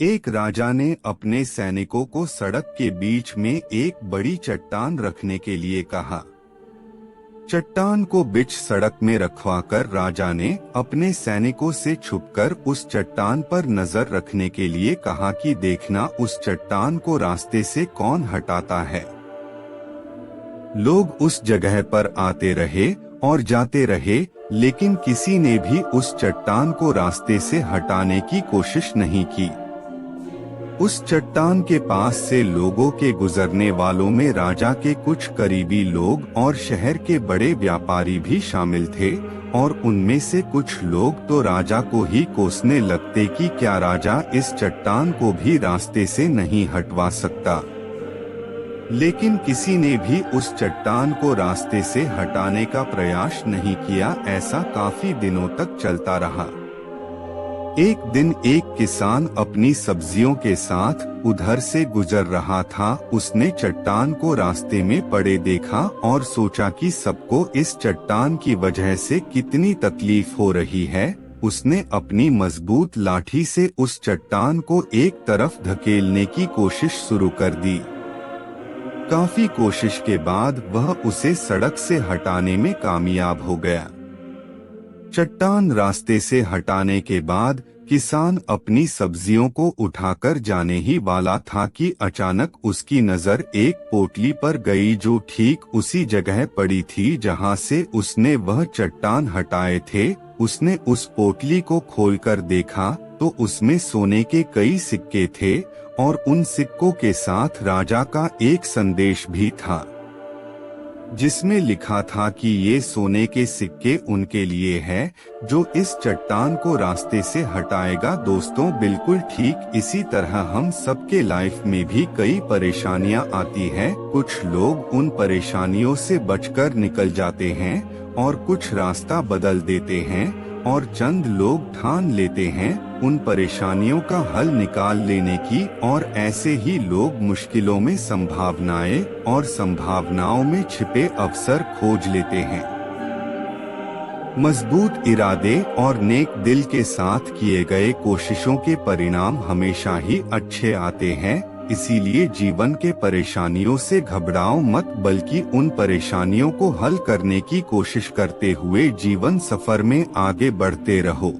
एक राजा ने अपने सैनिकों को सड़क के बीच में एक बड़ी चट्टान रखने के लिए कहा। चट्टान को बीच सड़क में रखवाकर राजा ने अपने सैनिकों से छुपकर उस चट्टान पर नजर रखने के लिए कहा कि देखना उस चट्टान को रास्ते से कौन हटाता है। लोग उस जगह पर आते रहे और जाते रहे, लेकिन किसी ने भी उस चट्टान को रास्ते से हटाने की कोशिश नहीं की। उस चट्टान के पास से लोगों के गुजरने वालों में राजा के कुछ करीबी लोग और शहर के बड़े व्यापारी भी शामिल थे, और उनमें से कुछ लोग तो राजा को ही कोसने लगते कि क्या राजा इस चट्टान को भी रास्ते से नहीं हटवा सकता। लेकिन किसी ने भी उस चट्टान को रास्ते से हटाने का प्रयास नहीं किया। ऐसा काफी दिनों तक चलता रहा। एक दिन एक किसान अपनी सब्जियों के साथ उधर से गुजर रहा था। उसने चट्टान को रास्ते में पड़े देखा और सोचा कि सबको इस चट्टान की वजह से कितनी तकलीफ हो रही है। उसने अपनी मजबूत लाठी से उस चट्टान को एक तरफ धकेलने की कोशिश शुरू कर दी। काफी कोशिश के बाद वह उसे सड़क से हटाने में कामयाब हो गया। चट्टान रास्ते से हटाने के बाद किसान अपनी सब्जियों को उठाकर जाने ही वाला था कि अचानक उसकी नजर एक पोटली पर गई जो ठीक उसी जगह पड़ी थी जहां से उसने वह चट्टान हटाए थे। उसने उस पोटली को खोलकर देखा तो उसमें सोने के कई सिक्के थे और उन सिक्कों के साथ राजा का एक संदेश भी था, जिसमें लिखा था कि ये सोने के सिक्के उनके लिए है जो इस चट्टान को रास्ते से हटाएगा। दोस्तों, बिल्कुल ठीक इसी तरह हम सबके लाइफ में भी कई परेशानियां आती हैं। कुछ लोग उन परेशानियों से बचकर निकल जाते हैं और कुछ रास्ता बदल देते हैं, और चंद लोग ठान लेते हैं उन परेशानियों का हल निकाल लेने की, और ऐसे ही लोग मुश्किलों में संभावनाएं और संभावनाओं में छिपे अवसर खोज लेते हैं। मजबूत इरादे और नेक दिल के साथ किए गए कोशिशों के परिणाम हमेशा ही अच्छे आते हैं। इसीलिए जीवन के परेशानियों से घबराओ मत, बल्कि उन परेशानियों को हल करने की कोशिश करते हुए जीवन सफर में आगे बढ़ते रहो।